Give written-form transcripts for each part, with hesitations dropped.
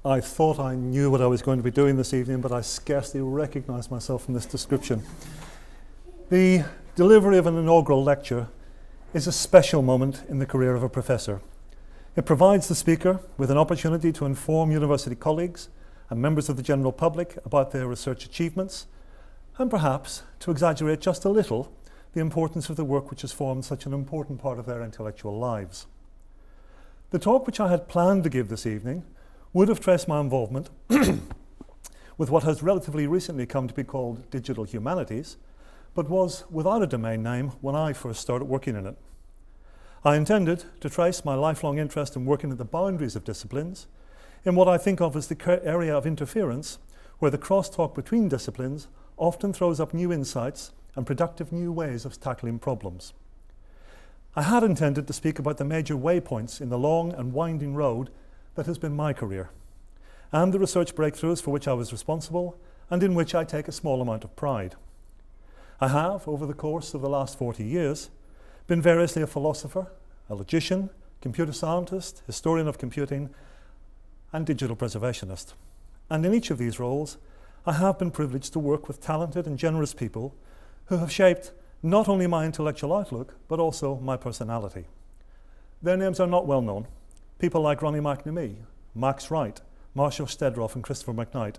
I thought I knew what I was going to be doing this evening, but I scarcely recognised myself from this description. The delivery of an inaugural lecture is a special moment in the career of a professor. It provides the speaker with an opportunity to inform university colleagues and members of the general public about their research achievements, and perhaps to exaggerate just a little the importance of the work which has formed such an important part of their intellectual lives. The talk which I had planned to give this evening would have traced my involvement with what has relatively recently come to be called digital humanities, but was without a domain name when I first started working in it. I intended to trace my lifelong interest in working at the boundaries of disciplines in what I think of as the area of interference, where the crosstalk between disciplines often throws up new insights and productive new ways of tackling problems. I had intended to speak about the major waypoints in the long and winding road that has been my career, and the research breakthroughs for which I was responsible and in which I take a small amount of pride. I have, over the course of the last 40 years, been variously a philosopher, a logician, computer scientist, historian of computing, and digital preservationist. And in each of these roles, I have been privileged to work with talented and generous people who have shaped not only my intellectual outlook, but also my personality. Their names are not well known. People like Ronnie McNamee, Max Wright, Marshall Stedroff, and Christopher McKnight.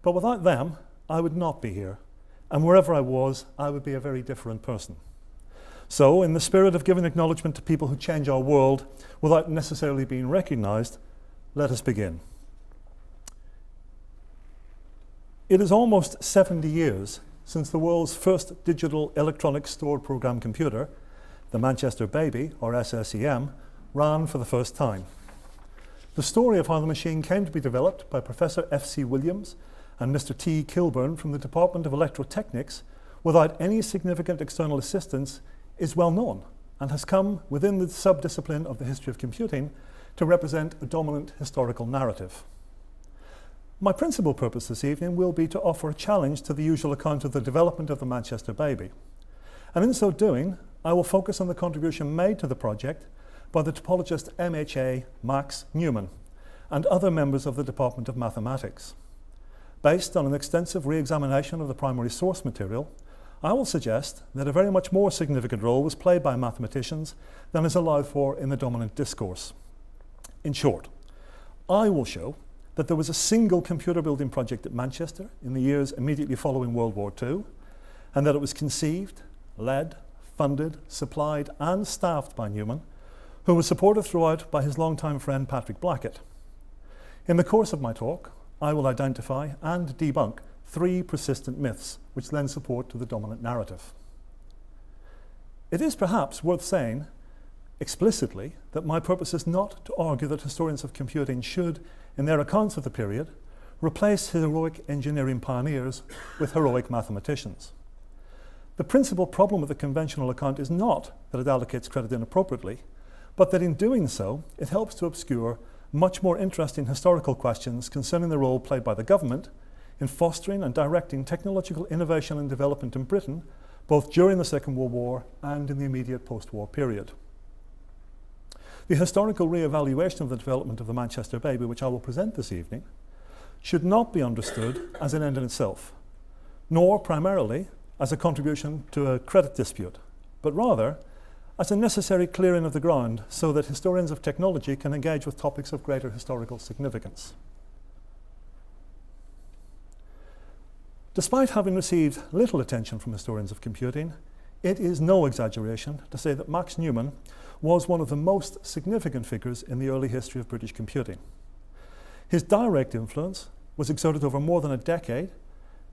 But without them, I would not be here. And wherever I was, I would be a very different person. So, in the spirit of giving acknowledgement to people who change our world without necessarily being recognized, let us begin. It is almost 70 years since the world's first digital electronic stored program computer, the Manchester Baby, or SSEM, ran for the first time. The story of how the machine came to be developed by Professor F.C. Williams and Mr. T. Kilburn from the Department of Electrotechnics without any significant external assistance is well known and has come within the subdiscipline of the history of computing to represent a dominant historical narrative. My principal purpose this evening will be to offer a challenge to the usual account of the development of the Manchester Baby. And in so doing, I will focus on the contribution made to the project by the topologist MHA Max Newman and other members of the Department of Mathematics. Based on an extensive re-examination of the primary source material, I will suggest that a very much more significant role was played by mathematicians than is allowed for in the dominant discourse. In short, I will show that there was a single computer building project at Manchester in the years immediately following World War II, and that it was conceived, led, funded, supplied, and staffed by Newman, who was supported throughout by his longtime friend Patrick Blackett. In the course of my talk, I will identify and debunk 3 persistent myths which lend support to the dominant narrative. It is perhaps worth saying explicitly that my purpose is not to argue that historians of computing should, in their accounts of the period, replace heroic engineering pioneers with heroic mathematicians. The principal problem with the conventional account is not that it allocates credit inappropriately, but that in doing so, it helps to obscure much more interesting historical questions concerning the role played by the government in fostering and directing technological innovation and development in Britain, both during the Second World War and in the immediate post-war period. The historical re-evaluation of the development of the Manchester Baby, which I will present this evening, should not be understood as an end in itself, nor primarily as a contribution to a credit dispute, but rather as a necessary clearing of the ground so that historians of technology can engage with topics of greater historical significance. Despite having received little attention from historians of computing, it is no exaggeration to say that Max Newman was one of the most significant figures in the early history of British computing. His direct influence was exerted over more than a decade,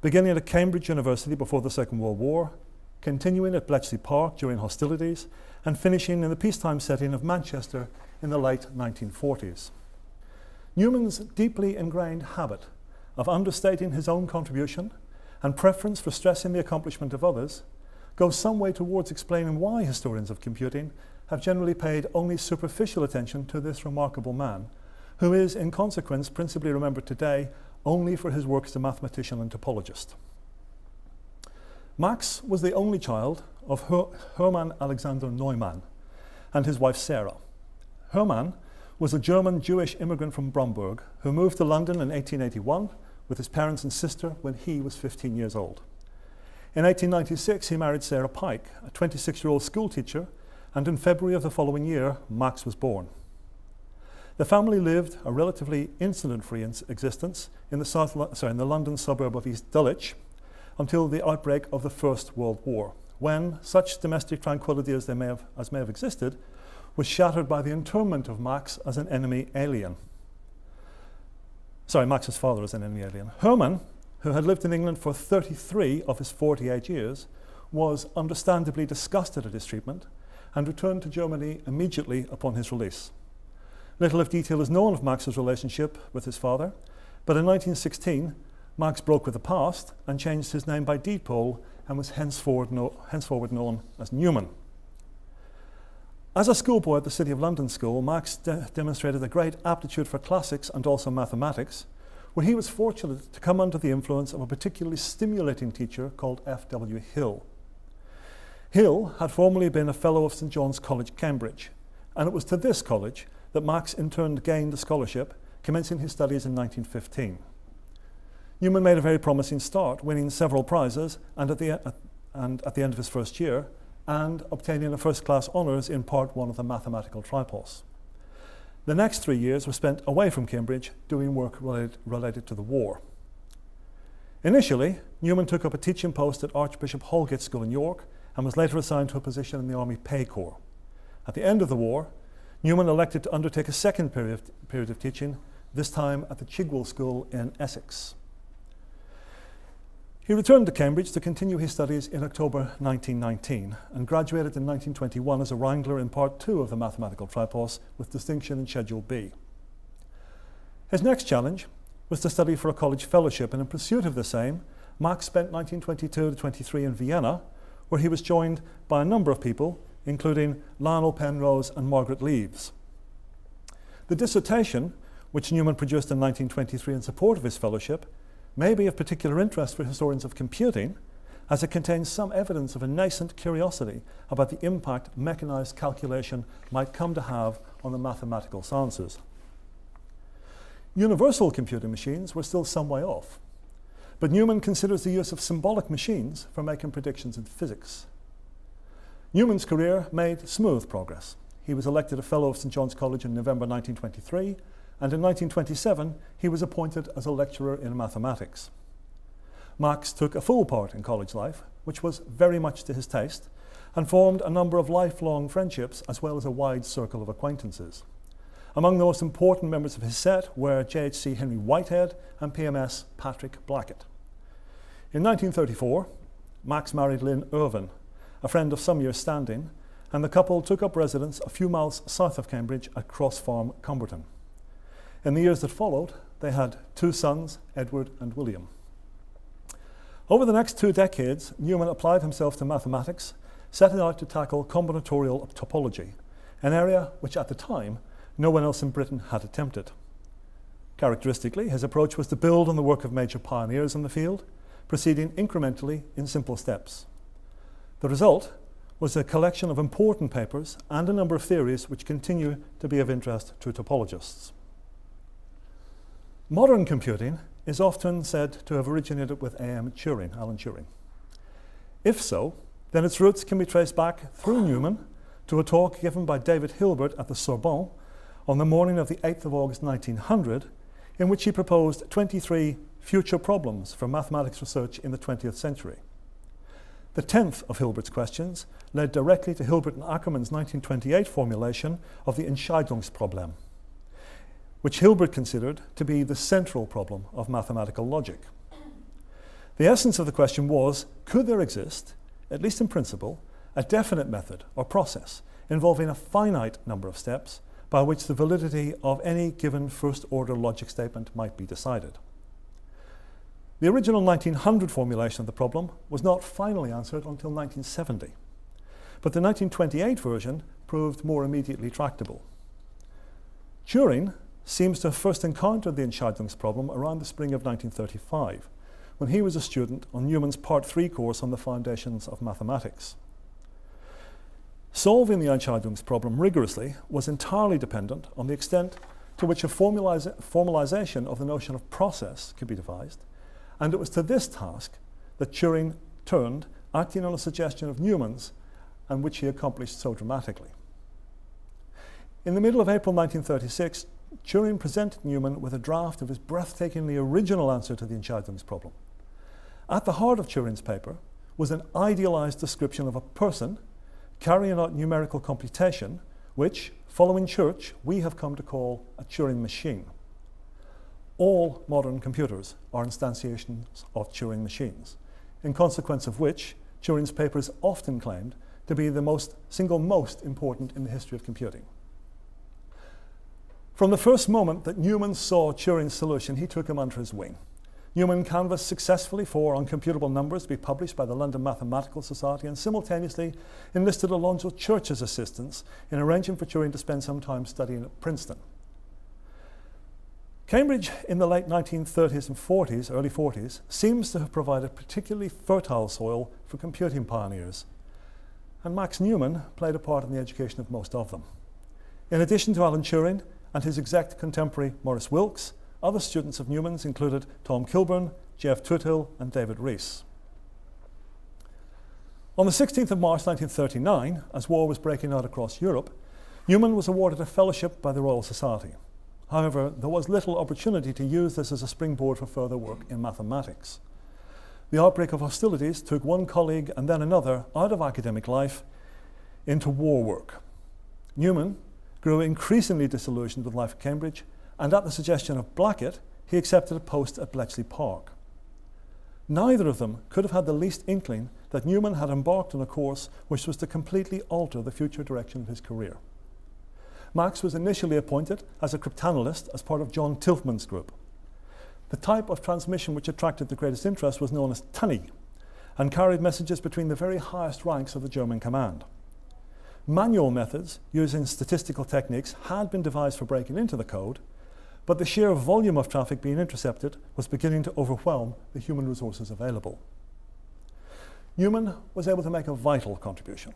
beginning at Cambridge University before the Second World War, continuing at Bletchley Park during hostilities, and finishing in the peacetime setting of Manchester in the late 1940s. Newman's deeply ingrained habit of understating his own contribution and preference for stressing the accomplishment of others goes some way towards explaining why historians of computing have generally paid only superficial attention to this remarkable man, who is, in consequence, principally remembered today only for his work as a mathematician and topologist. Max was the only child of Hermann Alexander Neumann, and his wife Sarah. Hermann was a German Jewish immigrant from Bromberg who moved to London in 1881 with his parents and sister when he was 15 years old. In 1896, he married Sarah Pike, a 26-year-old schoolteacher, and in February of the following year, Max was born. The family lived a relatively incident-free existence in the London suburb of East Dulwich until the outbreak of the First World War, when such domestic tranquility as may have existed was shattered by the internment of Max as an enemy alien. Max's father as an enemy alien. Hermann, who had lived in England for 33 of his 48 years, was understandably disgusted at his treatment and returned to Germany immediately upon his release. Little of detail is known of Max's relationship with his father, but in 1916, Max broke with the past and changed his name by deed poll and was henceforward known as Newman. As a schoolboy at the City of London School, Max demonstrated a great aptitude for classics and also mathematics, where he was fortunate to come under the influence of a particularly stimulating teacher called F.W. Hill. Hill had formerly been a Fellow of St. John's College, Cambridge, and it was to this college that Max in turn gained a scholarship, commencing his studies in 1915. Newman made a very promising start, winning several prizes and at the end of his first year, and obtaining a first-class honours in Part 1 of the mathematical tripos. The next 3 years were spent away from Cambridge doing work related to the war. Initially, Newman took up a teaching post at Archbishop Holgate School in York and was later assigned to a position in the Army Pay Corps. At the end of the war, Newman elected to undertake a second period of teaching, this time at the Chigwell School in Essex. He returned to Cambridge to continue his studies in October 1919 and graduated in 1921 as a wrangler in Part 2 of the mathematical tripos with distinction in Schedule B. His next challenge was to study for a college fellowship, and in pursuit of the same, Max spent 1922-23 in Vienna, where he was joined by a number of people, including Lionel Penrose and Margaret Leaves. The dissertation, which Newman produced in 1923 in support of his fellowship, may be of particular interest for historians of computing, as it contains some evidence of a nascent curiosity about the impact mechanized calculation might come to have on the mathematical sciences. Universal computing machines were still some way off, but Newman considers the use of symbolic machines for making predictions in physics. Newman's career made smooth progress. He was elected a Fellow of St. John's College in November 1923, and in 1927 he was appointed as a lecturer in mathematics. Max took a full part in college life, which was very much to his taste, and formed a number of lifelong friendships as well as a wide circle of acquaintances. Among the most important members of his set were JHC Henry Whitehead and PMS Patrick Blackett. In 1934, Max married Lynn Irvin, a friend of some years' standing, and the couple took up residence a few miles south of Cambridge at Cross Farm, Cumberton. In the years that followed, they had 2 sons, Edward and William. Over the next 2 decades, Newman applied himself to mathematics, setting out to tackle combinatorial topology, an area which at the time no one else in Britain had attempted. Characteristically, his approach was to build on the work of major pioneers in the field, proceeding incrementally in simple steps. The result was a collection of important papers and a number of theories which continue to be of interest to topologists. Modern computing is often said to have originated with Alan Turing. If so, then its roots can be traced back through Newman to a talk given by David Hilbert at the Sorbonne on the morning of the 8th of August 1900, in which he proposed 23 future problems for mathematics research in the 20th century. The 10th of Hilbert's questions led directly to Hilbert and Ackermann's 1928 formulation of the Entscheidungsproblem, which Hilbert considered to be the central problem of mathematical logic. The essence of the question was, could there exist, at least in principle, a definite method or process involving a finite number of steps by which the validity of any given first-order logic statement might be decided? The original 1900 formulation of the problem was not finally answered until 1970, but the 1928 version proved more immediately tractable. Turing seems to have first encountered the Entscheidungsproblem around the spring of 1935, when he was a student on Newman's Part 3 course on the foundations of mathematics. Solving the Entscheidungsproblem rigorously was entirely dependent on the extent to which a formalization of the notion of process could be devised, and it was to this task that Turing turned, acting on a suggestion of Newman's, and which he accomplished so dramatically. In the middle of April 1936, Turing presented Newman with a draft of his breathtakingly original answer to the Entscheidungsproblem. At the heart of Turing's paper was an idealized description of a person carrying out numerical computation, which, following Church, we have come to call a Turing machine. All modern computers are instantiations of Turing machines, in consequence of which Turing's paper is often claimed to be the single most important in the history of computing. From the first moment that Newman saw Turing's solution, he took him under his wing. Newman canvassed successfully for uncomputable numbers to be published by the London Mathematical Society, and simultaneously enlisted Alonzo Church's assistance in arranging for Turing to spend some time studying at Princeton. Cambridge in the late 1930s and 40s, early 40s, seems to have provided particularly fertile soil for computing pioneers, and Max Newman played a part in the education of most of them. In addition to Alan Turing and his exact contemporary Maurice Wilkes, other students of Newman's included Tom Kilburn, Jeff Tootle, and David Rees. On the 16th of March 1939, as war was breaking out across Europe, Newman was awarded a fellowship by the Royal Society. However, there was little opportunity to use this as a springboard for further work in mathematics. The outbreak of hostilities took one colleague and then another out of academic life into war work. Newman grew increasingly disillusioned with life at Cambridge, and at the suggestion of Blackett, he accepted a post at Bletchley Park. Neither of them could have had the least inkling that Newman had embarked on a course which was to completely alter the future direction of his career. Max was initially appointed as a cryptanalyst as part of John Tilghman's group. The type of transmission which attracted the greatest interest was known as tunny, and carried messages between the very highest ranks of the German command. Manual methods using statistical techniques had been devised for breaking into the code, but the sheer volume of traffic being intercepted was beginning to overwhelm the human resources available. Newman was able to make a vital contribution.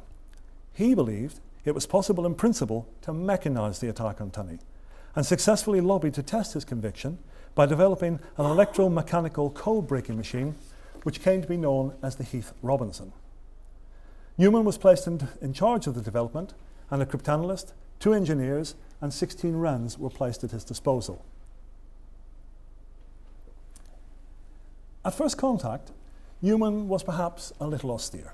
He believed it was possible in principle to mechanize the attack on tunny, and successfully lobbied to test his conviction by developing an electromechanical code-breaking machine which came to be known as the Heath Robinson. Newman was placed in charge of the development, and a cryptanalyst, 2 engineers, and 16 wrens were placed at his disposal. At first contact, Newman was perhaps a little austere,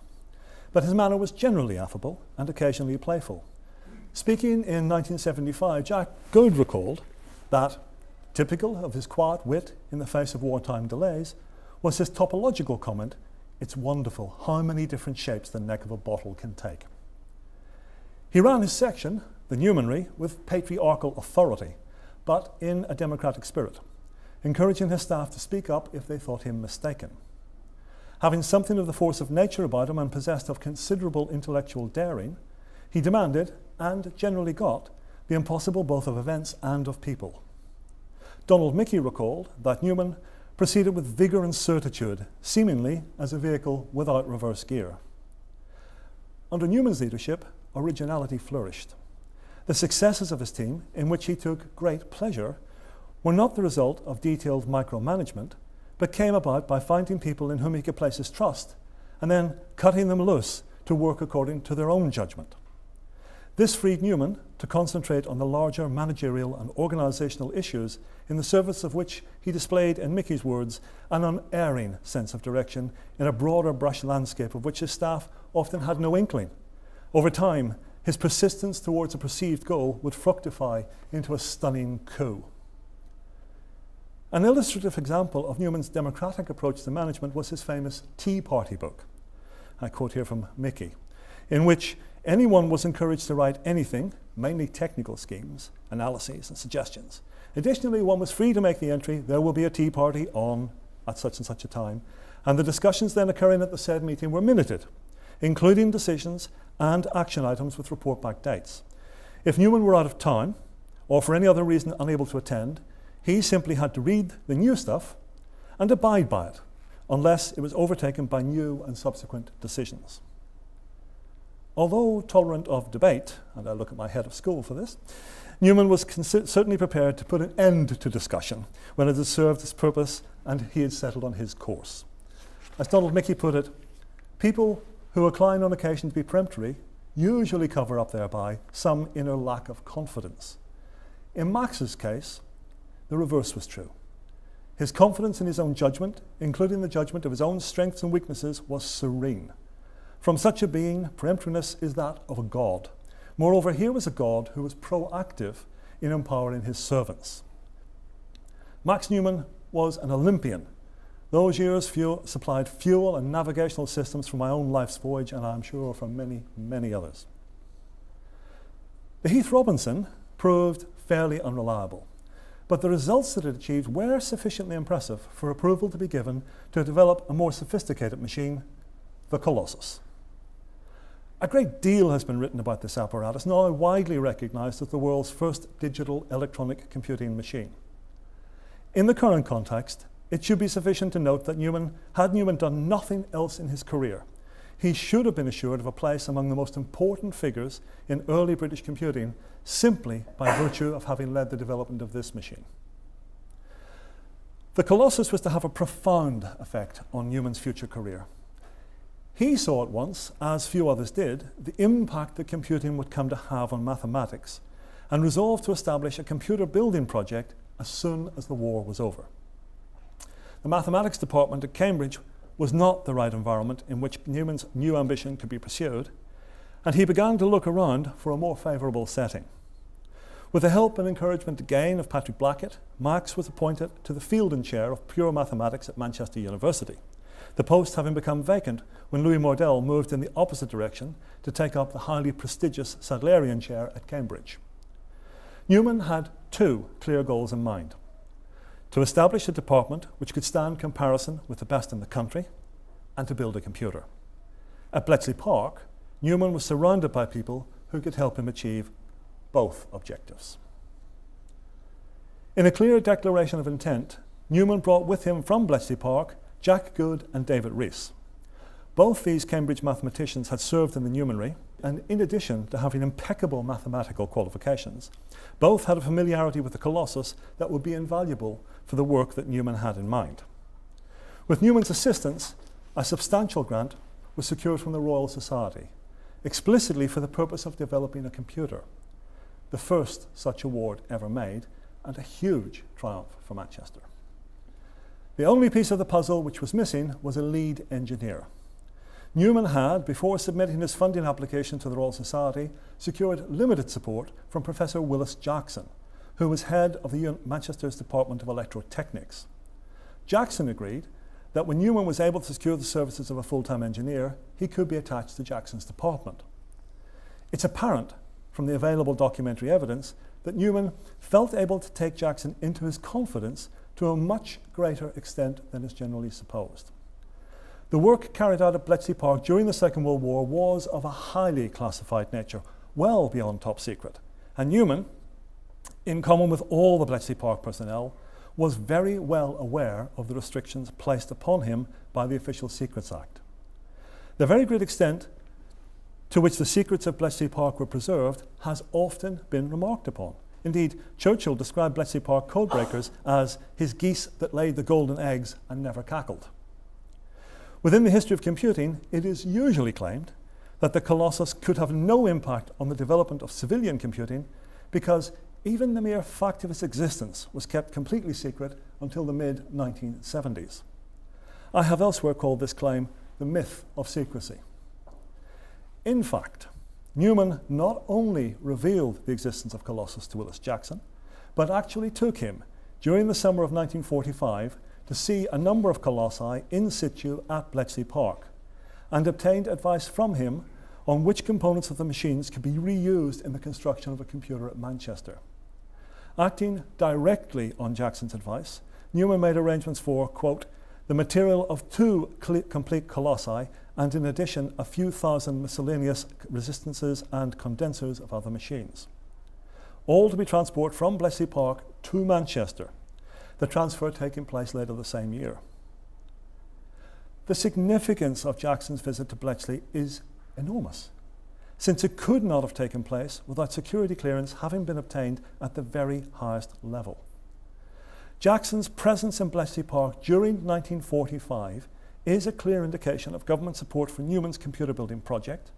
but his manner was generally affable and occasionally playful. Speaking in 1975, Jack Goode recalled that, typical of his quiet wit in the face of wartime delays, was his topological comment, "It's wonderful how many different shapes the neck of a bottle can take." He ran his section, the Newmanry, with patriarchal authority, but in a democratic spirit, encouraging his staff to speak up if they thought him mistaken. Having something of the force of nature about him and possessed of considerable intellectual daring, he demanded, and generally got, the impossible both of events and of people. Donald Mickey recalled that Newman proceeded with vigour and certitude, seemingly as a vehicle without reverse gear. Under Newman's leadership, originality flourished. The successes of his team, in which he took great pleasure, were not the result of detailed micromanagement, but came about by finding people in whom he could place his trust, and then cutting them loose to work according to their own judgment. This freed Newman to concentrate on the larger managerial and organisational issues, in the service of which he displayed, in Mickey's words, an unerring sense of direction in a broader brush landscape of which his staff often had no inkling. Over time, his persistence towards a perceived goal would fructify into a stunning coup. An illustrative example of Newman's democratic approach to management was his famous Tea Party book. I quote here from Mickey, in which anyone was encouraged to write anything, mainly technical schemes, analyses, and suggestions. Additionally, one was free to make the entry, "There will be a tea party on at such and such a time," and the discussions then occurring at the said meeting were minuted, including decisions and action items with report back dates. If Newman were out of town, or for any other reason unable to attend, he simply had to read the new stuff and abide by it, unless it was overtaken by new and subsequent decisions. Although tolerant of debate, and I look at my head of school for this, Newman was certainly prepared to put an end to discussion when it had served its purpose and he had settled on his course. As Donald Mickey put it, people who incline on occasion to be peremptory usually cover up thereby some inner lack of confidence. In Max's case, the reverse was true. His confidence in his own judgment, including the judgment of his own strengths and weaknesses, was serene. From such a being, peremptoriness is that of a god. Moreover, here was a god who was proactive in empowering his servants. Max Newman was an Olympian. Those years supplied fuel and navigational systems for my own life's voyage, and I'm sure for many, many others. The Heath Robinson proved fairly unreliable, but the results that it achieved were sufficiently impressive for approval to be given to develop a more sophisticated machine, the Colossus. A great deal has been written about this apparatus, now widely recognized as the world's first digital electronic computing machine. In the current context, it should be sufficient to note that had Newman done nothing else in his career, he should have been assured of a place among the most important figures in early British computing simply by virtue of having led the development of this machine. The Colossus was to have a profound effect on Newman's future career. He saw at once, as few others did, the impact that computing would come to have on mathematics, and resolved to establish a computer building project as soon as the war was over. The mathematics department at Cambridge was not the right environment in which Newman's new ambition could be pursued, and he began to look around for a more favourable setting. With the help and encouragement again of Patrick Blackett, Max was appointed to the Fielden Chair of Pure Mathematics at Manchester University, the post having become vacant when Louis Mordell moved in the opposite direction to take up the highly prestigious Sadlerian Chair at Cambridge. Newman had two clear goals in mind: to establish a department which could stand comparison with the best in the country, and to build a computer. At Bletchley Park, Newman was surrounded by people who could help him achieve both objectives. In a clear declaration of intent, Newman brought with him from Bletchley Park Jack Good and David Rees. Both these Cambridge mathematicians had served in the Newmanry, and in addition to having impeccable mathematical qualifications, both had a familiarity with the Colossus that would be invaluable for the work that Newman had in mind. With Newman's assistance, a substantial grant was secured from the Royal Society, explicitly for the purpose of developing a computer, the first such award ever made, and a huge triumph for Manchester. The only piece of the puzzle which was missing was a lead engineer. Newman had, before submitting his funding application to the Royal Society, secured limited support from Professor Willis Jackson, who was head of the Manchester's Department of Electrotechnics. Jackson agreed that when Newman was able to secure the services of a full-time engineer, he could be attached to Jackson's department. It's apparent from the available documentary evidence that Newman felt able to take Jackson into his confidence to a much greater extent than is generally supposed. The work carried out at Bletchley Park during the Second World War was of a highly classified nature, well beyond top secret, and Newman, in common with all the Bletchley Park personnel, was very well aware of the restrictions placed upon him by the Official Secrets Act. The very great extent to which the secrets of Bletchley Park were preserved has often been remarked upon. Indeed, Churchill described Bletchley Park codebreakers as his geese that laid the golden eggs and never cackled. Within the history of computing, it is usually claimed that the Colossus could have no impact on the development of civilian computing because even the mere fact of its existence was kept completely secret until the mid-1970s. I have elsewhere called this claim the myth of secrecy. In fact, Newman not only revealed the existence of Colossus to Willis Jackson, but actually took him, during the summer of 1945, to see a number of colossi in situ at Bletchley Park, and obtained advice from him on which components of the machines could be reused in the construction of a computer at Manchester. Acting directly on Jackson's advice, Newman made arrangements for, quote, the material of 2 complete colossi, and in addition a few thousand miscellaneous resistances and condensers of other machines, all to be transported from Bletchley Park to Manchester, the transfer taking place later the same year. The significance of Jackson's visit to Bletchley is enormous. since it could not have taken place without security clearance having been obtained at the very highest level. Jackson's presence in Bletchley Park during 1945 is a clear indication of government support for Newman's computer building project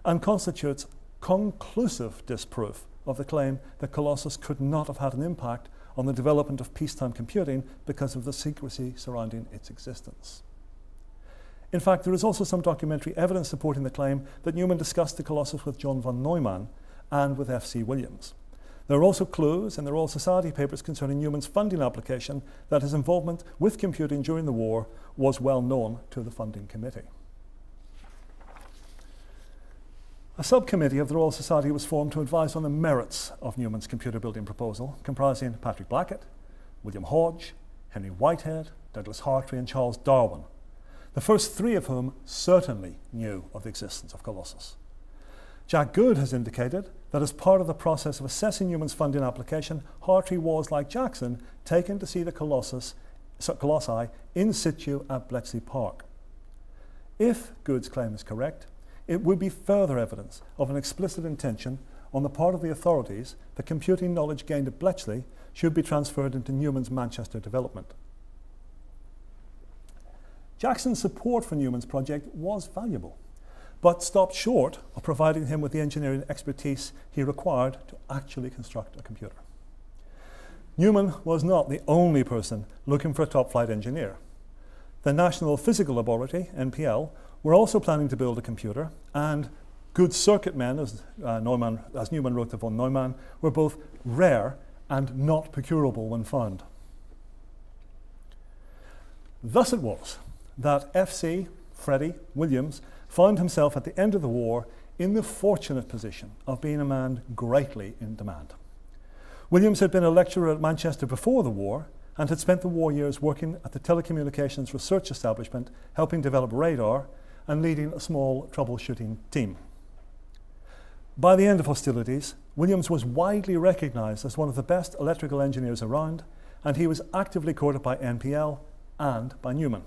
and constitutes conclusive disproof of the claim that Colossus could not have had an impact on the development of peacetime computing because of the secrecy surrounding its existence. In fact, there is also some documentary evidence supporting the claim that Newman discussed the Colossus with John von Neumann and with F.C. Williams. There are also clues in the Royal Society papers concerning Newman's funding application that his involvement with computing during the war was well known to the funding committee. A subcommittee of the Royal Society was formed to advise on the merits of Newman's computer building proposal, comprising Patrick Blackett, William Hodge, Henry Whitehead, Douglas Hartree and Charles Darwin, the first three of whom certainly knew of the existence of Colossus. Jack Good has indicated that as part of the process of assessing Newman's funding application, Hartree was, like Jackson, taken to see the Colossi in situ at Bletchley Park. If Good's claim is correct, it would be further evidence of an explicit intention on the part of the authorities that computing knowledge gained at Bletchley should be transferred into Newman's Manchester development. Jackson's support for Newman's project was valuable, but stopped short of providing him with the engineering expertise he required to actually construct a computer. Newman was not the only person looking for a top-flight engineer. The National Physical Laboratory, NPL, were also planning to build a computer, and good circuit men, as Newman wrote to von Neumann, were both rare and not procurable when found. Thus it was that F.C. Freddie Williams found himself at the end of the war in the fortunate position of being a man greatly in demand. Williams had been a lecturer at Manchester before the war and had spent the war years working at the Telecommunications Research Establishment, helping develop radar and leading a small troubleshooting team. By the end of hostilities, Williams was widely recognised as one of the best electrical engineers around, and he was actively courted by NPL and by Newman.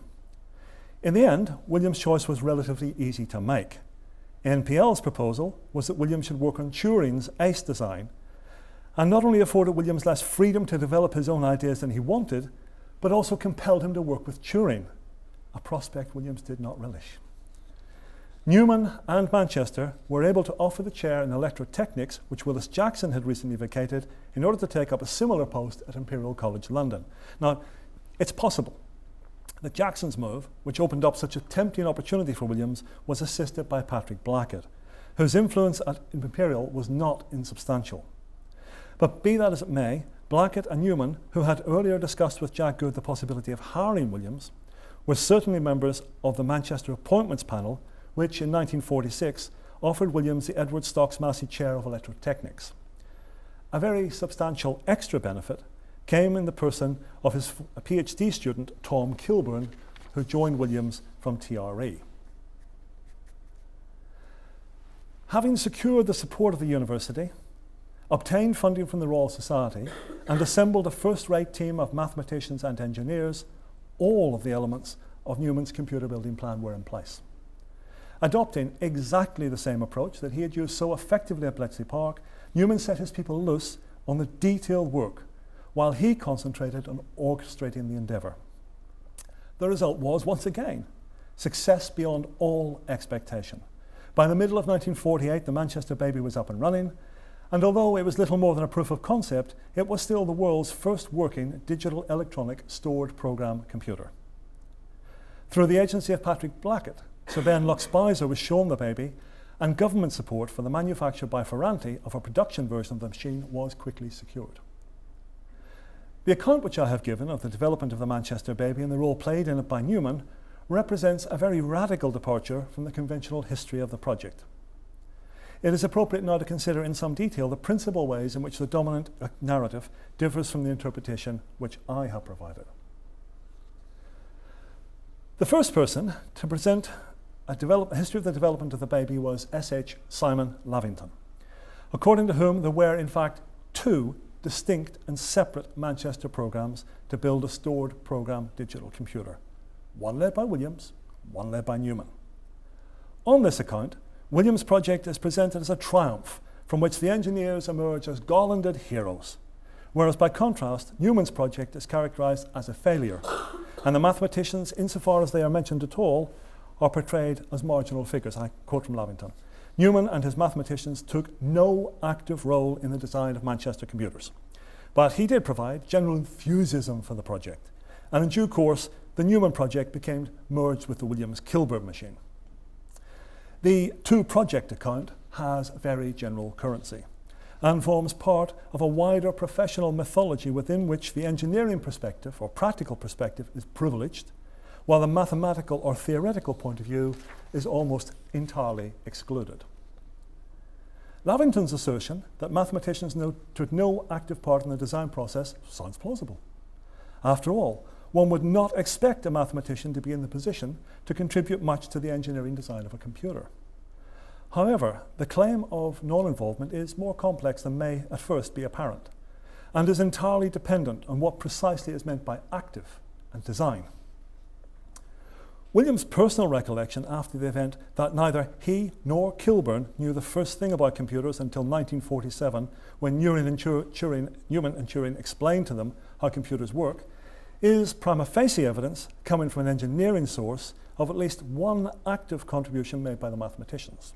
In the end, Williams' choice was relatively easy to make. NPL's proposal was that Williams should work on Turing's ACE design, and not only afforded Williams less freedom to develop his own ideas than he wanted, but also compelled him to work with Turing, a prospect Williams did not relish. Newman and Manchester were able to offer the chair in electrotechnics, which Willis Jackson had recently vacated, in order to take up a similar post at Imperial College London. Now, it's possible that Jackson's move, which opened up such a tempting opportunity for Williams, was assisted by Patrick Blackett, whose influence at Imperial was not insubstantial. But be that as it may, Blackett and Newman, who had earlier discussed with Jack Good the possibility of hiring Williams, were certainly members of the Manchester Appointments Panel, which in 1946 offered Williams the Edward Stocks Massey Chair of Electrotechnics. A very substantial extra benefit came in the person of his PhD student, Tom Kilburn, who joined Williams from TRE. Having secured the support of the university, obtained funding from the Royal Society, and assembled a first-rate team of mathematicians and engineers, all of the elements of Newman's computer building plan were in place. Adopting exactly the same approach that he had used so effectively at Bletchley Park, Newman set his people loose on the detailed work, while he concentrated on orchestrating the endeavour. The result was, once again, success beyond all expectation. By the middle of 1948, the Manchester baby was up and running, and although it was little more than a proof of concept, it was still the world's first working digital electronic stored program computer. Through the agency of Patrick Blackett, Sir Ben Lux-Spicer was shown the baby, and government support for the manufacture by Ferranti of a production version of the machine was quickly secured. The account which I have given of the development of the Manchester baby and the role played in it by Newman represents a very radical departure from the conventional history of the project. It is appropriate now to consider in some detail the principal ways in which the dominant narrative differs from the interpretation which I have provided. The first person to present a history of the development of the baby was S.H. Simon Lavington, according to whom there were in fact two distinct and separate Manchester programs to build a stored program digital computer, one led by Williams, one led by Newman. On this account, Williams' project is presented as a triumph from which the engineers emerge as garlanded heroes, whereas by contrast, Newman's project is characterized as a failure, and the mathematicians, insofar as they are mentioned at all, are portrayed as marginal figures. I quote from Lavington. Newman and his mathematicians took no active role in the design of Manchester computers, but he did provide general enthusiasm for the project, and in due course, the Newman project became merged with the Williams-Kilburn machine. The two-project account has very general currency and forms part of a wider professional mythology within which the engineering perspective or practical perspective is privileged, while the mathematical or theoretical point of view is almost entirely excluded. Lavington's assertion that mathematicians took no active part in the design process sounds plausible. After all, one would not expect a mathematician to be in the position to contribute much to the engineering design of a computer. However, the claim of non-involvement is more complex than may at first be apparent, and is entirely dependent on what precisely is meant by active and design. Williams' personal recollection after the event that neither he nor Kilburn knew the first thing about computers until 1947, when Newman and Turing explained to them how computers work, is prima facie evidence coming from an engineering source of at least one active contribution made by the mathematicians.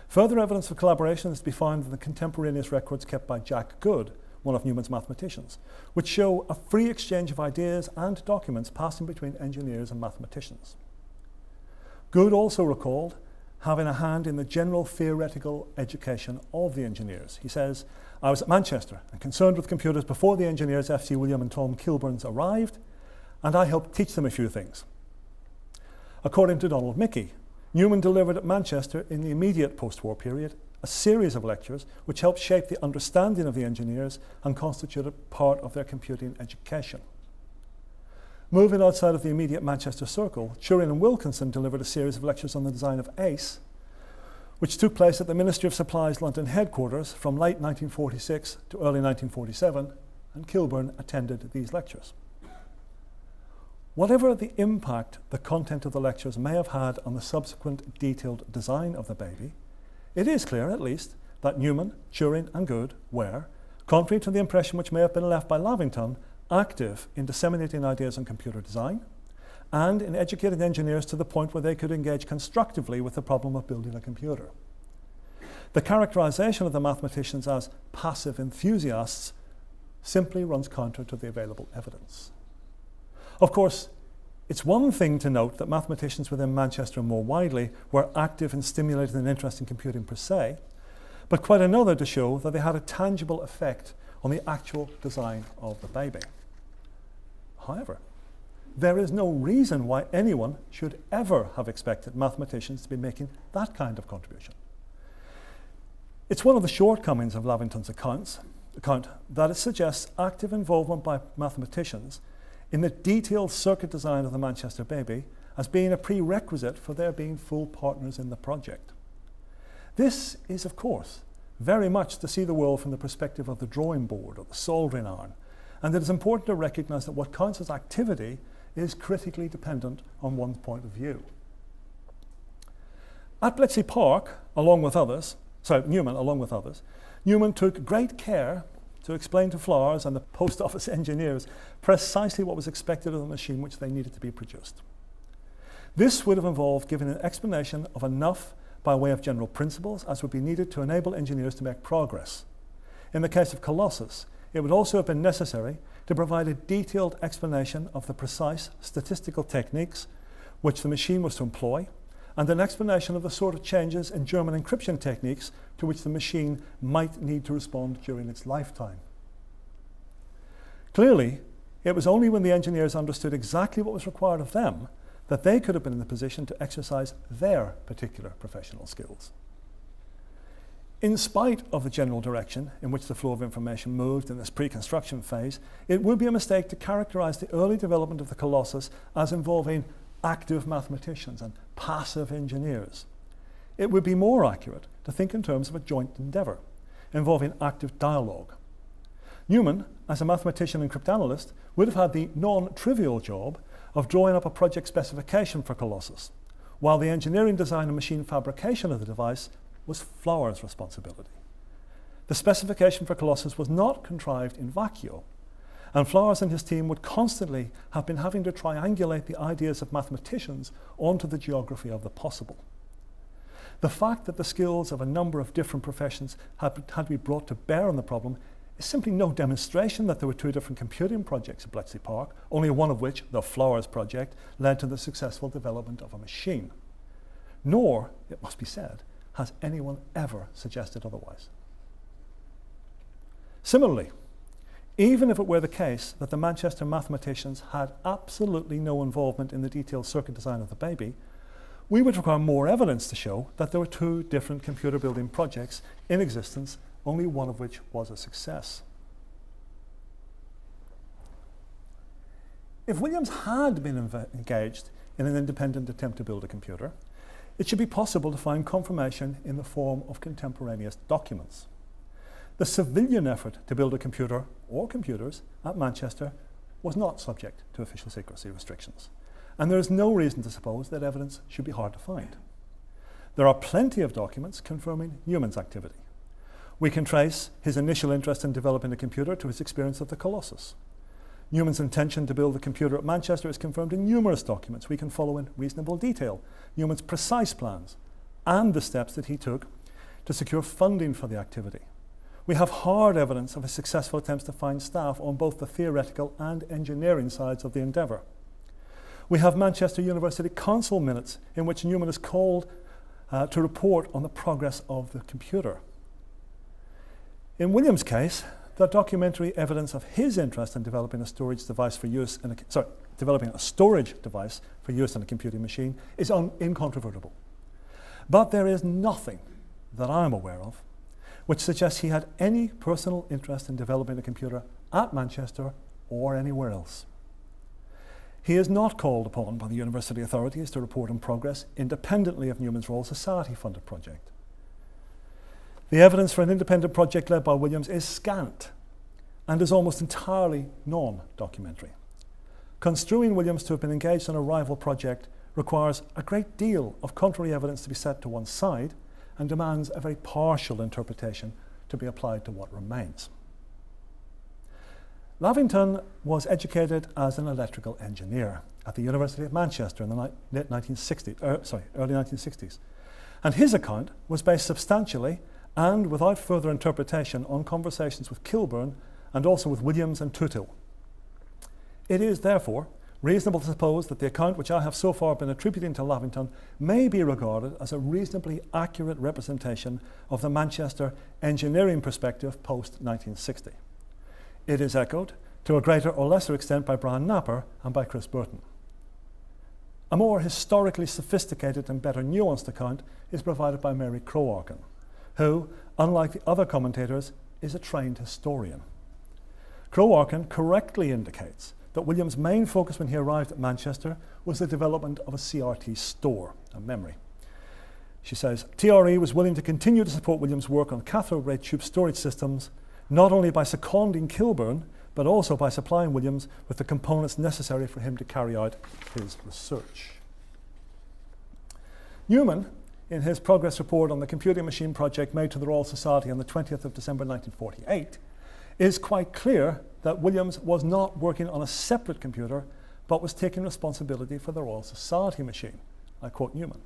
Further evidence of collaboration is to be found in the contemporaneous records kept by Jack Good, one of Newman's mathematicians, which show a free exchange of ideas and documents passing between engineers and mathematicians. Good also recalled having a hand in the general theoretical education of the engineers. He says, "I was at Manchester and concerned with computers before the engineers F.C. William and Tom Kilburns arrived, and I helped teach them a few things." According to Donald Mickey, Newman delivered at Manchester in the immediate post-war period a series of lectures which helped shape the understanding of the engineers and constituted part of their computing education. Moving outside of the immediate Manchester circle, Turing and Wilkinson delivered a series of lectures on the design of ACE, which took place at the Ministry of Supply's London headquarters from late 1946 to early 1947, and Kilburn attended these lectures. Whatever the impact the content of the lectures may have had on the subsequent detailed design of the baby, it is clear, at least, that Newman, Turing and Good were, contrary to the impression which may have been left by Lavington, active in disseminating ideas on computer design and in educating engineers to the point where they could engage constructively with the problem of building a computer. The characterization of the mathematicians as passive enthusiasts simply runs counter to the available evidence. Of course, it's one thing to note that mathematicians within Manchester and more widely were active in stimulating an interest in computing per se, but quite another to show that they had a tangible effect on the actual design of the baby. However, there is no reason why anyone should ever have expected mathematicians to be making that kind of contribution. It's one of the shortcomings of Lavington's account that it suggests active involvement by mathematicians in the detailed circuit design of the Manchester baby as being a prerequisite for their being full partners in the project. This is, of course, very much to see the world from the perspective of the drawing board or the soldering iron, and it is important to recognise that what counts as activity is critically dependent on one's point of view. At Bletchley Park, Newman took great care to explain to Flowers and the post office engineers precisely what was expected of the machine which they needed to be produced. This would have involved giving an explanation of enough by way of general principles as would be needed to enable engineers to make progress. In the case of Colossus, it would also have been necessary to provide a detailed explanation of the precise statistical techniques which the machine was to employ, and an explanation of the sort of changes in German encryption techniques to which the machine might need to respond during its lifetime. Clearly, it was only when the engineers understood exactly what was required of them that they could have been in the position to exercise their particular professional skills. In spite of the general direction in which the flow of information moved in this pre-construction phase, it would be a mistake to characterize the early development of the Colossus as involving active mathematicians and passive engineers. It would be more accurate to think in terms of a joint endeavour involving active dialogue. Newman, as a mathematician and cryptanalyst, would have had the non-trivial job of drawing up a project specification for Colossus, while the engineering design and machine fabrication of the device was Flower's responsibility. The specification for Colossus was not contrived in vacuo, and Flowers and his team would constantly have been having to triangulate the ideas of mathematicians onto the geography of the possible. The fact that the skills of a number of different professions had to be brought to bear on the problem is simply no demonstration that there were two different computing projects at Bletchley Park, only one of which, the Flowers project, led to the successful development of a machine. Nor, it must be said, has anyone ever suggested otherwise. Similarly, even if it were the case that the Manchester mathematicians had absolutely no involvement in the detailed circuit design of the baby, we would require more evidence to show that there were two different computer building projects in existence, only one of which was a success. If Williams had been engaged in an independent attempt to build a computer, it should be possible to find confirmation in the form of contemporaneous documents. The civilian effort to build a computer or computers at Manchester was not subject to official secrecy restrictions, and there is no reason to suppose that evidence should be hard to find. There are plenty of documents confirming Newman's activity. We can trace his initial interest in developing a computer to his experience of the Colossus. Newman's intention to build a computer at Manchester is confirmed in numerous documents we can follow in reasonable detail, Newman's precise plans, and the steps that he took to secure funding for the activity. We have hard evidence of his successful attempts to find staff on both the theoretical and engineering sides of the endeavour. We have Manchester University Council minutes in which Newman is called to report on the progress of the computer. In Williams' case, the documentary evidence of his interest in developing a storage device for use in a computing machine is incontrovertible. But there is nothing that I'm aware of which suggests he had any personal interest in developing a computer at Manchester or anywhere else. He is not called upon by the university authorities to report on progress independently of Newman's Royal Society-funded project. The evidence for an independent project led by Williams is scant and is almost entirely non-documentary. Construing Williams to have been engaged in a rival project requires a great deal of contrary evidence to be set to one side and demands a very partial interpretation to be applied to what remains. Lavington was educated as an electrical engineer at the University of Manchester in the early 1960s, and his account was based substantially and without further interpretation on conversations with Kilburn and also with Williams and Tootle. It is therefore reasonable to suppose that the account which I have so far been attributing to Lavington may be regarded as a reasonably accurate representation of the Manchester engineering perspective post-1960. It is echoed to a greater or lesser extent by Brian Napper and by Chris Burton. A more historically sophisticated and better nuanced account is provided by Mary Crowarken, who, unlike the other commentators, is a trained historian. Crowarken correctly indicates that Williams' main focus when he arrived at Manchester was the development of a CRT store, a memory. She says, TRE was willing to continue to support Williams' work on cathode ray tube storage systems, not only by seconding Kilburn, but also by supplying Williams with the components necessary for him to carry out his research. Newman, in his progress report on the computing machine project made to the Royal Society on the 20th of December 1948, is quite clear that Williams was not working on a separate computer, but was taking responsibility for the Royal Society machine. I quote Newman.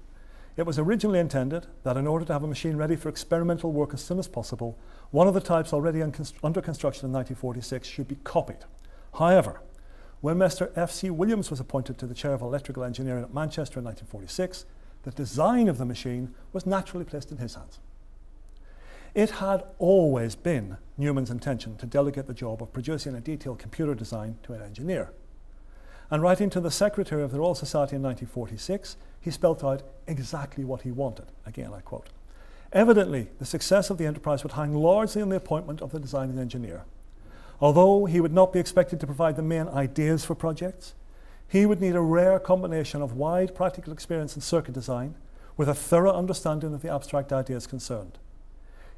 It was originally intended that in order to have a machine ready for experimental work as soon as possible, one of the types already under construction in 1946 should be copied. However, when Mr. F.C. Williams was appointed to the chair of electrical engineering at Manchester in 1946, the design of the machine was naturally placed in his hands. It had always been Newman's intention to delegate the job of producing a detailed computer design to an engineer. And writing to the secretary of the Royal Society in 1946, he spelt out exactly what he wanted. Again, I quote. Evidently, the success of the enterprise would hang largely on the appointment of the designing engineer. Although he would not be expected to provide the main ideas for projects, he would need a rare combination of wide practical experience in circuit design with a thorough understanding of the abstract ideas concerned.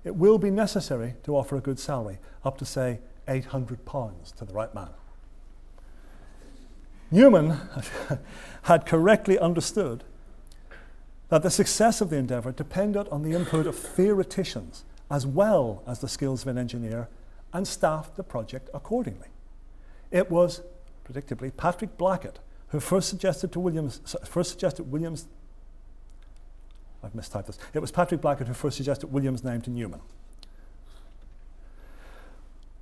It will be necessary to offer a good salary, up to, say, £800 to the right man. Newman had correctly understood that the success of the endeavour depended on the input of theoreticians as well as the skills of an engineer, and staffed the project accordingly. It was, predictably, Patrick Blackett who first suggested Williams, I've mistyped this. It was Patrick Blackett who first suggested Williams' name to Newman.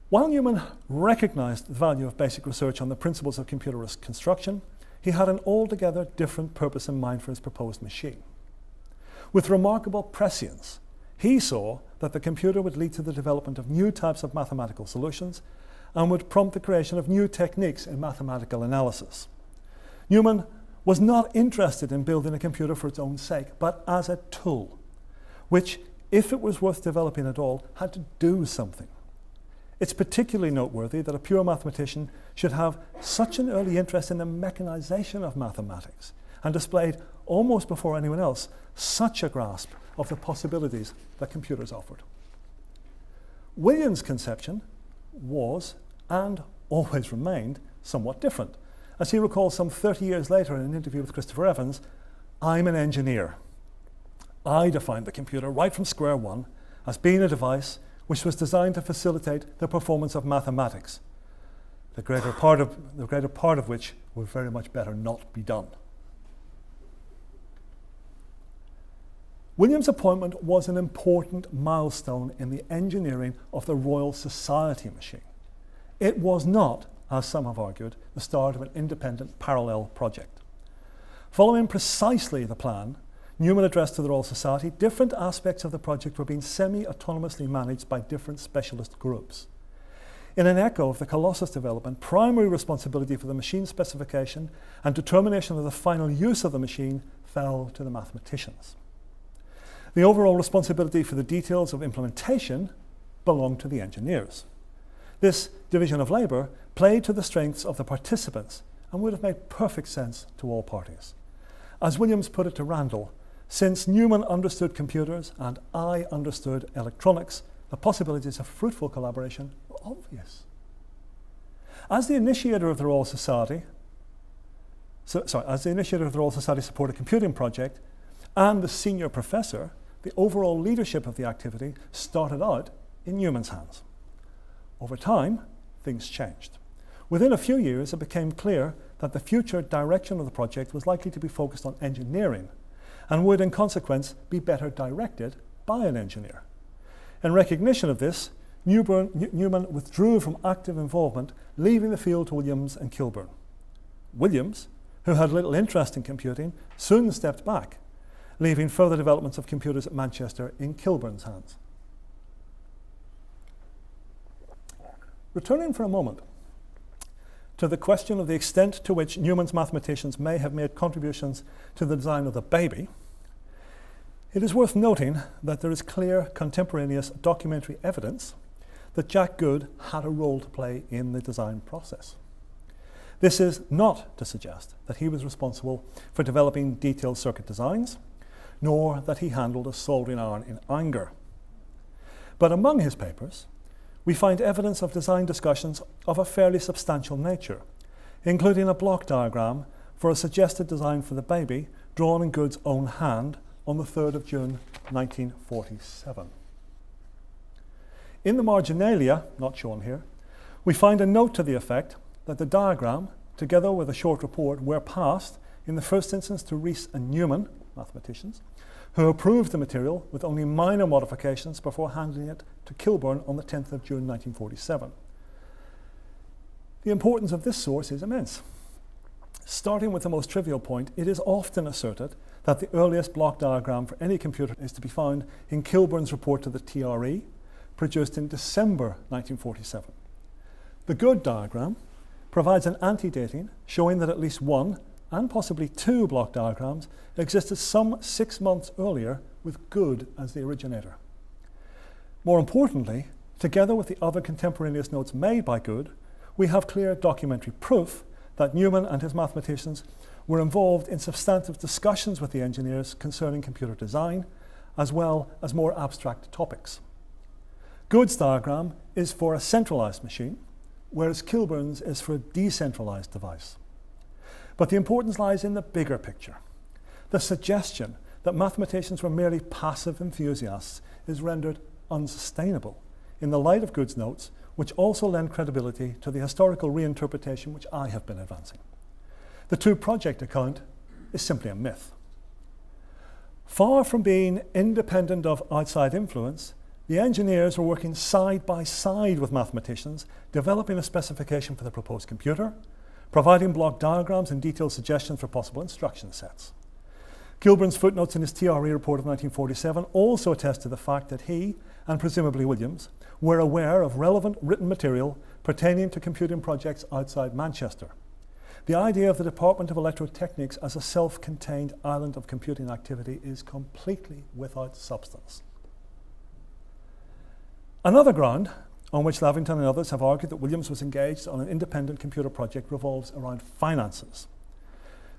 While Newman recognised the value of basic research on the principles of computer construction, he had an altogether different purpose in mind for his proposed machine. With remarkable prescience, he saw that the computer would lead to the development of new types of mathematical solutions and would prompt the creation of new techniques in mathematical analysis. Newman was not interested in building a computer for its own sake, but as a tool, which, if it was worth developing at all, had to do something. It's particularly noteworthy that a pure mathematician should have such an early interest in the mechanization of mathematics and displayed, almost before anyone else, such a grasp of the possibilities that computers offered. Williams' conception was, and always remained, somewhat different. As he recalls some 30 years later in an interview with Christopher Evans, "I'm an engineer. I defined the computer right from square one as being a device which was designed to facilitate the performance of mathematics, the greater part of which would very much better not be done." Williams' appointment was an important milestone in the engineering of the Royal Society machine. It was not, as some have argued, the start of an independent parallel project. Following precisely the plan Newman addressed to the Royal Society, different aspects of the project were being semi-autonomously managed by different specialist groups. In an echo of the Colossus development, primary responsibility for the machine specification and determination of the final use of the machine fell to the mathematicians. The overall responsibility for the details of implementation belonged to the engineers. This division of labour played to the strengths of the participants and would have made perfect sense to all parties. As Williams put it to Randall, "Since Newman understood computers and I understood electronics, the possibilities of fruitful collaboration were obvious." As the initiator of the Royal Society supported computing project and the senior professor, the overall leadership of the activity started out in Newman's hands. Over time, things changed. Within a few years, it became clear that the future direction of the project was likely to be focused on engineering and would, in consequence, be better directed by an engineer. In recognition of this, Newman withdrew from active involvement, leaving the field to Williams and Kilburn. Williams, who had little interest in computing, soon stepped back, leaving further developments of computers at Manchester in Kilburn's hands. Returning for a moment to the question of the extent to which Newman's mathematicians may have made contributions to the design of the baby, it is worth noting that there is clear contemporaneous documentary evidence that Jack Good had a role to play in the design process. This is not to suggest that he was responsible for developing detailed circuit designs, nor that he handled a soldering iron in anger. But among his papers, we find evidence of design discussions of a fairly substantial nature, including a block diagram for a suggested design for the baby drawn in Good's own hand on the 3rd of June 1947. In the marginalia, not shown here, we find a note to the effect that the diagram, together with a short report, were passed in the first instance to Rees and Newman, mathematicians, who approved the material with only minor modifications before handing it to Kilburn on the 10th of June 1947. The importance of this source is immense. Starting with the most trivial point, it is often asserted that the earliest block diagram for any computer is to be found in Kilburn's report to the TRE, produced in December 1947. The Good diagram provides an antedating showing that at least one, and possibly two block diagrams existed some 6 months earlier with Good as the originator. More importantly, together with the other contemporaneous notes made by Good, we have clear documentary proof that Newman and his mathematicians were involved in substantive discussions with the engineers concerning computer design, as well as more abstract topics. Good's diagram is for a centralized machine, whereas Kilburn's is for a decentralized device. But the importance lies in the bigger picture, the suggestion that mathematicians were merely passive enthusiasts is rendered unsustainable in the light of Good's notes, which also lend credibility to the historical reinterpretation which I have been advancing. The two-project account is simply a myth. Far from being independent of outside influence, the engineers were working side by side with mathematicians, developing a specification for the proposed computer, providing block diagrams and detailed suggestions for possible instruction sets. Kilburn's footnotes in his TRE report of 1947 also attest to the fact that he, and presumably Williams, were aware of relevant written material pertaining to computing projects outside Manchester. The idea of the Department of Electrotechnics as a self-contained island of computing activity is completely without substance. Another ground on which Lavington and others have argued that Williams was engaged on an independent computer project revolves around finances.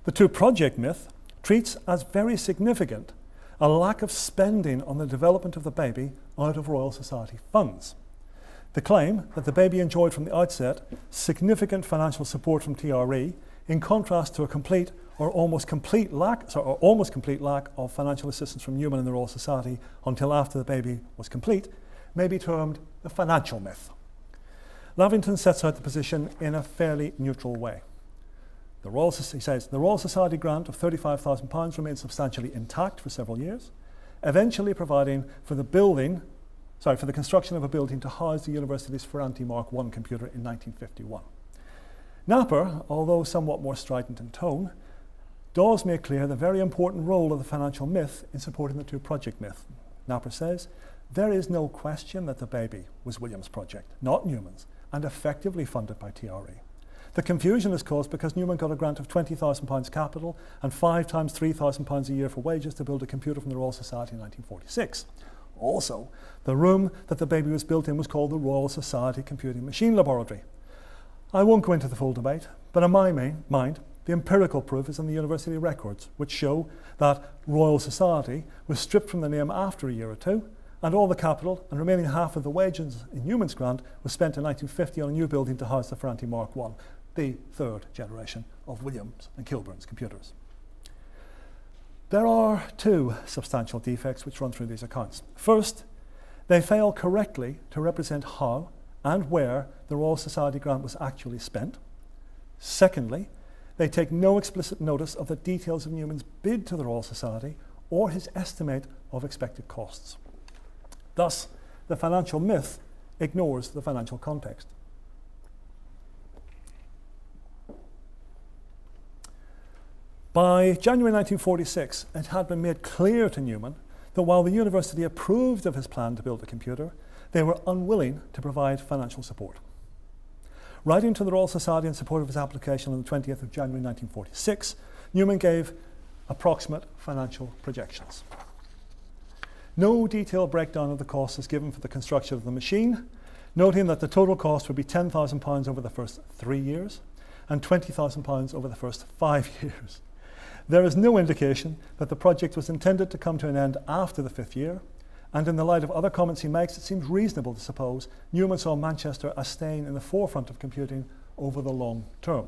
The two-project myth treats as very significant a lack of spending on the development of the baby out of Royal Society funds. The claim that the baby enjoyed from the outset significant financial support from TRE, in contrast to a complete or almost complete lack of financial assistance from Newman and the Royal Society until after the baby was complete, may be termed the financial myth. Lavington sets out the position in a fairly neutral way. He says, the Royal Society grant of £35,000 remained substantially intact for several years, eventually providing for the construction of a building to house the university's Ferranti Mark I computer in 1951. Napper, although somewhat more strident in tone, does make clear the very important role of the financial myth in supporting the two-project myth. Napper says, there is no question that the baby was Williams' project, not Newman's, and effectively funded by TRE. The confusion is caused because Newman got a grant of £20,000 capital and 5 times £3,000 a year for wages to build a computer from the Royal Society in 1946. Also, the room that the baby was built in was called the Royal Society Computing Machine Laboratory. I won't go into the full debate, but in my mind, the empirical proof is in the university records, which show that Royal Society was stripped from the name after a year or two, and all the capital and remaining half of the wages in Newman's grant was spent in 1950 on a new building to house the Ferranti Mark I, the third generation of Williams and Kilburn's computers. There are two substantial defects which run through these accounts. First, they fail correctly to represent how and where the Royal Society grant was actually spent. Secondly, they take no explicit notice of the details of Newman's bid to the Royal Society or his estimate of expected costs. Thus, the financial myth ignores the financial context. By January 1946, it had been made clear to Newman that while the university approved of his plan to build a computer, they were unwilling to provide financial support. Writing to the Royal Society in support of his application on the 20th of January 1946, Newman gave approximate financial projections. No detailed breakdown of the costs is given for the construction of the machine, noting that the total cost would be £10,000 over the first 3 years and £20,000 over the first 5 years. There is no indication that the project was intended to come to an end after the 5th year, and in the light of other comments he makes, it seems reasonable to suppose Newman saw Manchester as staying in the forefront of computing over the long term.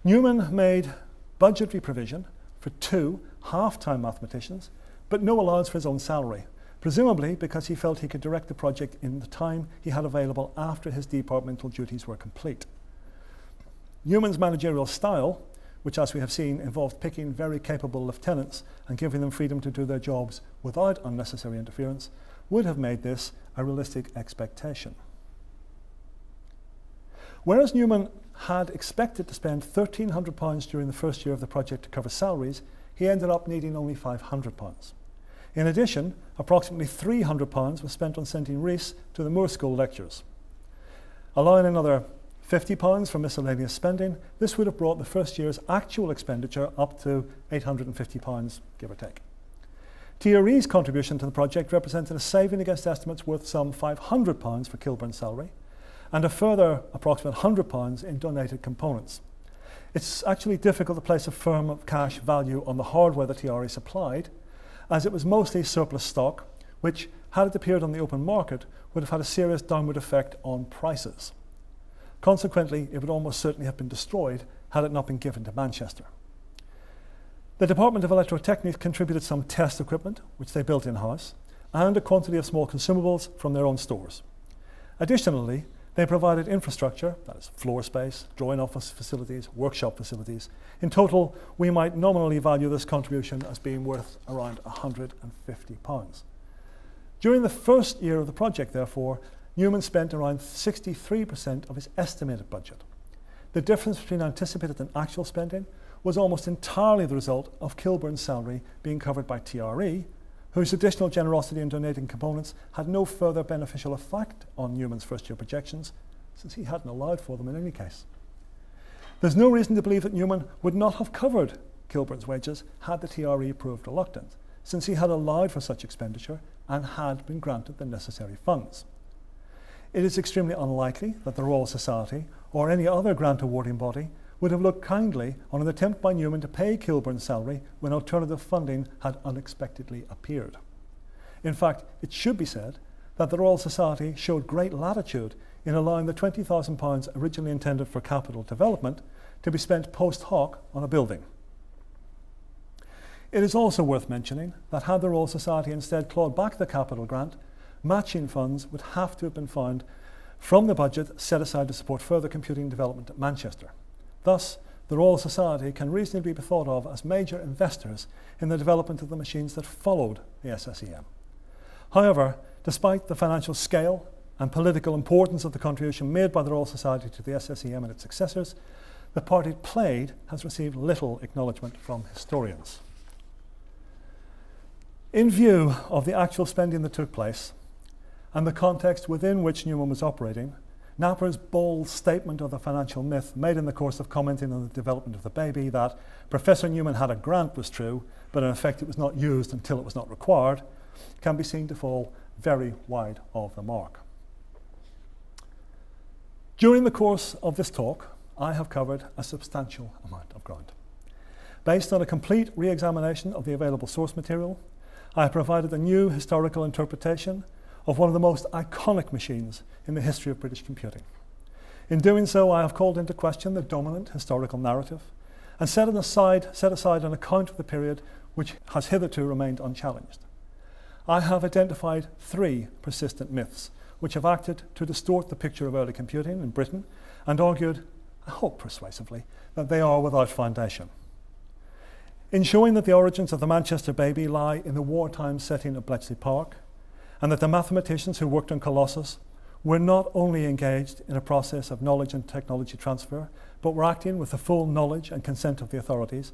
Newman made budgetary provision for 2 half-time mathematicians, but no allowance for his own salary, presumably because he felt he could direct the project in the time he had available after his departmental duties were complete. Newman's managerial style, which as we have seen involved picking very capable lieutenants and giving them freedom to do their jobs without unnecessary interference, would have made this a realistic expectation. Whereas Newman had expected to spend £1,300 during the first year of the project to cover salaries, he ended up needing only £500. In addition, approximately £300 was spent on sending Rees to the Moore School lectures. Allowing another £50 for miscellaneous spending, this would have brought the first year's actual expenditure up to £850, give or take. TRE's contribution to the project represented a saving against estimates worth some £500 for Kilburn's salary, and a further approximate £100 in donated components. It's actually difficult to place a firm cash value on the hardware that TRE supplied, as it was mostly surplus stock, which, had it appeared on the open market, would have had a serious downward effect on prices. Consequently, it would almost certainly have been destroyed had it not been given to Manchester. The Department of Electrotechnics contributed some test equipment, which they built in-house, and a quantity of small consumables from their own stores. Additionally, they provided infrastructure, that is floor space, drawing office facilities, workshop facilities. In total, we might nominally value this contribution as being worth around £150. During the first year of the project, therefore, Newman spent around 63% of his estimated budget. The difference between anticipated and actual spending was almost entirely the result of Kilburn's salary being covered by TRE, whose additional generosity in donating components had no further beneficial effect on Newman's first-year projections, since he hadn't allowed for them in any case. There's no reason to believe that Newman would not have covered Kilburn's wages had the TRE proved reluctant, since he had allowed for such expenditure and had been granted the necessary funds. It is extremely unlikely that the Royal Society or any other grant awarding body would have looked kindly on an attempt by Newman to pay Kilburn's salary when alternative funding had unexpectedly appeared. In fact, it should be said that the Royal Society showed great latitude in allowing the £20,000 originally intended for capital development to be spent post hoc on a building. It is also worth mentioning that had the Royal Society instead clawed back the capital grant, matching funds would have to have been found from the budget set aside to support further computing development at Manchester. Thus, the Royal Society can reasonably be thought of as major investors in the development of the machines that followed the SSEM. However, despite the financial scale and political importance of the contribution made by the Royal Society to the SSEM and its successors, the part it played has received little acknowledgement from historians. In view of the actual spending that took place and the context within which Newman was operating, Napper's bold statement of the financial myth made in the course of commenting on the development of the baby that Professor Newman had a grant was true, but in effect it was not used until it was not required, can be seen to fall very wide of the mark. During the course of this talk, I have covered a substantial amount of ground. Based on a complete re-examination of the available source material, I have provided a new historical interpretation of one of the most iconic machines in the history of British computing. In doing so, I have called into question the dominant historical narrative and set aside an account of the period which has hitherto remained unchallenged. I have identified 3 persistent myths which have acted to distort the picture of early computing in Britain and argued, I hope persuasively, that they are without foundation. In showing that the origins of the Manchester baby lie in the wartime setting of Bletchley Park, and that the mathematicians who worked on Colossus were not only engaged in a process of knowledge and technology transfer, but were acting with the full knowledge and consent of the authorities,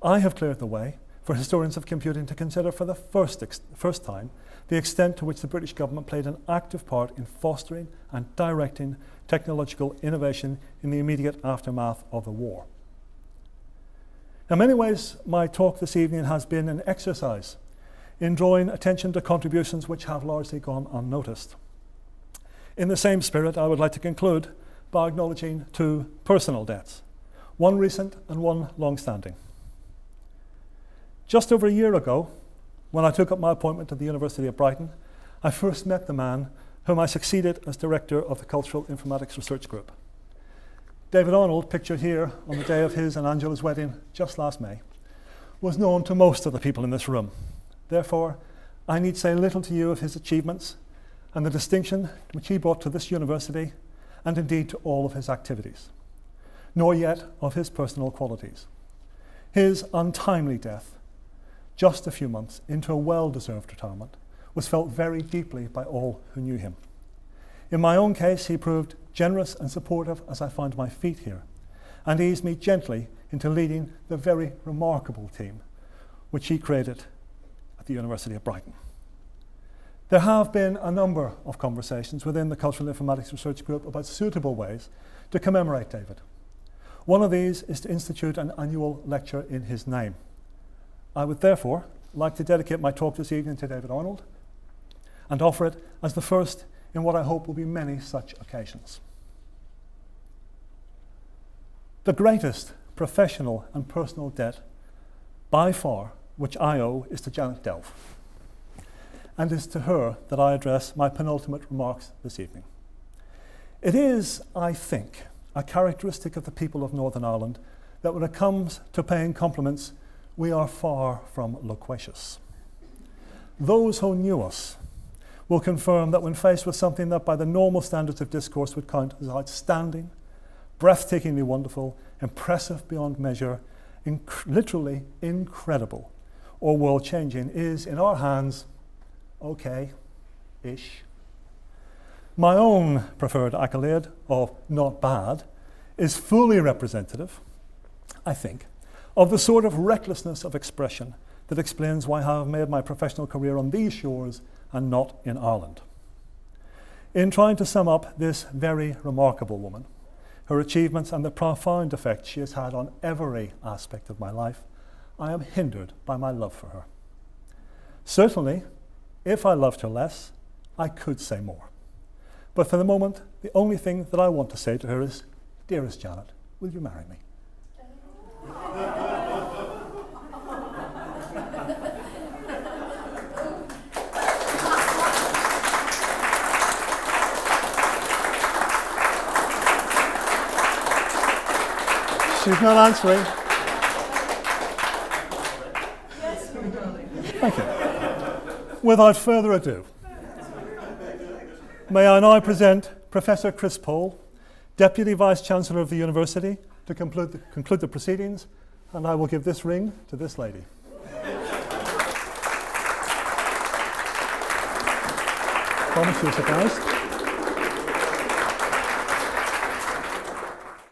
I have cleared the way for historians of computing to consider for the first time the extent to which the British government played an active part in fostering and directing technological innovation in the immediate aftermath of the war. In many ways, my talk this evening has been an exercise in drawing attention to contributions which have largely gone unnoticed. In the same spirit, I would like to conclude by acknowledging 2 personal deaths, one recent and one long-standing. Just over a year ago, when I took up my appointment at the University of Brighton, I first met the man whom I succeeded as director of the Cultural Informatics Research Group. David Arnold, pictured here on the day of his and Angela's wedding just last May, was known to most of the people in this room. Therefore, I need say little to you of his achievements and the distinction which he brought to this university and indeed to all of his activities, nor yet of his personal qualities. His untimely death, just a few months into a well-deserved retirement, was felt very deeply by all who knew him. In my own case, he proved generous and supportive as I found my feet here, and eased me gently into leading the very remarkable team which he created at the University of Brighton. There have been a number of conversations within the Cultural Informatics Research Group about suitable ways to commemorate David. One of these is to institute an annual lecture in his name. I would therefore like to dedicate my talk this evening to David Arnold and offer it as the first in what I hope will be many such occasions. The greatest professional and personal debt by far which I owe is to Janet Delve, and it is to her that I address my penultimate remarks this evening. It is, I think, a characteristic of the people of Northern Ireland that when it comes to paying compliments, we are far from loquacious. Those who knew us will confirm that when faced with something that by the normal standards of discourse would count as outstanding, breathtakingly wonderful, impressive beyond measure, literally incredible, or world-changing, is in our hands okay-ish. My own preferred accolade of not bad is fully representative, I think, of the sort of recklessness of expression that explains why I have made my professional career on these shores and not in Ireland. In trying to sum up this very remarkable woman, her achievements and the profound effect she has had on every aspect of my life, I am hindered by my love for her. Certainly, if I loved her less, I could say more. But for the moment, the only thing that I want to say to her is, dearest Janet, will you marry me? She's not answering. Yes, my darling. Thank you. Without further ado, may I now present Professor Chris Pole, Deputy Vice-Chancellor of the University, to conclude the proceedings, and I will give this ring to this lady. Promise you're surprised.